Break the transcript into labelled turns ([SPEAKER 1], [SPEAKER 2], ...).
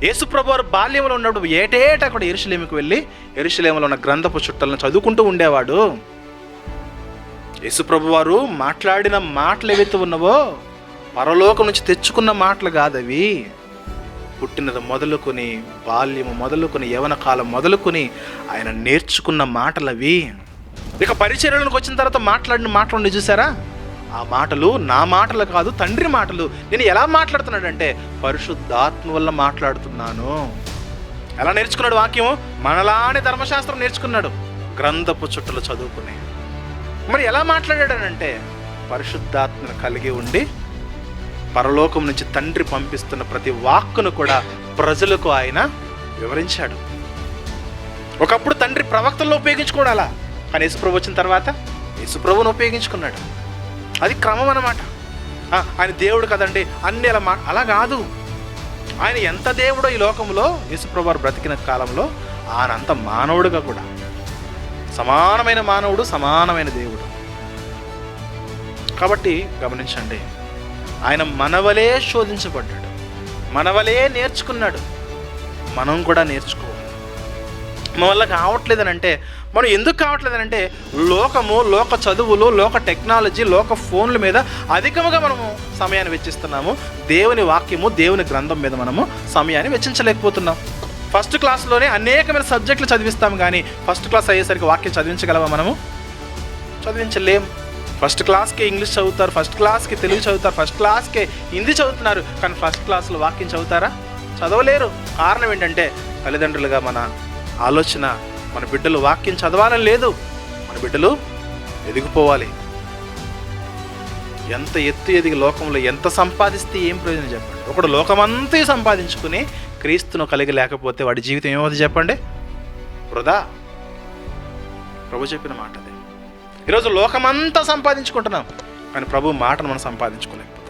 [SPEAKER 1] యేసుప్రభు వారు బాల్యంలో ఉన్నప్పుడు ఏటేటా కూడా యెరూషలేముకు వెళ్ళి యెరూషలేములో ఉన్న గ్రంథపు చుట్టలను చదువుకుంటూ ఉండేవాడు. యేసుప్రభు వారు మాట్లాడిన మాటలు ఏవైతే ఉన్నవో పరలోకం నుంచి తెచ్చుకున్న మాటలు కాదవి. పుట్టినది మొదలుకొని, బాల్యము మొదలుకొని, యవన కాలం మొదలుకొని ఆయన నేర్చుకున్న మాటలు అవి. ఇక పరిచర్యలకు వచ్చిన తర్వాత మాట్లాడిన మాటలు చూసారా? ఆ మాటలు నా మాటలు కాదు, తండ్రి మాటలు. నేను ఎలా మాట్లాడుతున్నాడంటే పరిశుద్ధాత్మ వల్ల మాట్లాడుతున్నాను. ఎలా నేర్చుకున్నాడు వాక్యము? మనలానే ధర్మశాస్త్రం నేర్చుకున్నాడు, గ్రంథపు చుట్టలు చదువుకుని. మరి ఎలా మాట్లాడాడనంటే పరిశుద్ధాత్మను కలిగి ఉండి పరలోకం నుంచి తండ్రి పంపిస్తున్న ప్రతి వాక్కును కూడా ప్రజలకు ఆయన వివరించాడు. ఒకప్పుడు తండ్రి ప్రవక్తలను ఉపయోగించుకోవాలా, కానీ యేసుప్రభు వచ్చిన తర్వాత యేసుప్రభుని ఉపయోగించుకున్నాడు. అది క్రమం అన్నమాట. ఆయన దేవుడు కదండి అన్ని అలా కాదు. ఆయన ఎంత దేవుడో ఈ లోకంలో యేసుప్రభు వారు బ్రతికిన కాలంలో ఆయన అంత మానవుడుగా కూడా సమానమైన మానవుడు, సమానమైన దేవుడు. కాబట్టి గమనించండి, ఆయన మనవలే శోధించబడ్డాడు, మనవలే నేర్చుకున్నాడు. మనం కూడా నేర్చుకోవాలి. మన వల్ల కావట్లేదనంటే, మనం ఎందుకు కావట్లేదనంటే లోకము, లోక చదువులు, లోక టెక్నాలజీ, లోక ఫోన్ల మీద అధికముగా మనము సమయాన్ని వెచ్చిస్తున్నాము. దేవుని వాక్యము, దేవుని గ్రంథం మీద మనము సమయాన్ని వెచ్చించలేకపోతున్నాం. ఫస్ట్ క్లాస్లోనే అనేకమైన సబ్జెక్టులు చదివిస్తాం, కానీ ఫస్ట్ క్లాస్ అయ్యేసరికి వాక్యం చదివించగలమా? మనము చదివించలేం. ఫస్ట్ క్లాస్కే ఇంగ్లీష్ చదువుతారు, ఫస్ట్ క్లాస్కి తెలుగు చదువుతారు, ఫస్ట్ క్లాస్కే హిందీ చదువుతున్నారు, కానీ ఫస్ట్ క్లాస్లో వాక్యం చదువుతారా? చదవలేరు. కారణం ఏంటంటే తల్లిదండ్రులుగా మన ఆలోచన మన బిడ్డలు వాక్యం చదవాలని లేదు, మన బిడ్డలు ఎదిగిపోవాలి. ఎంత ఎత్తు ఎదిగి లోకంలో ఎంత సంపాదిస్తే ఏం ప్రయోజనం చెప్పండి? ఒకడు లోకమంతా సంపాదించుకుని క్రీస్తును కలిగి లేకపోతే వాడి జీవితం ఏమవుతుంది చెప్పండి? వృధా. ప్రభు చెప్పిన మాట అదే. ఈరోజు లోకమంతా సంపాదించుకుంటున్నాం, కానీ ప్రభు మాటను మనం సంపాదించుకోలేకపోతున్నాం.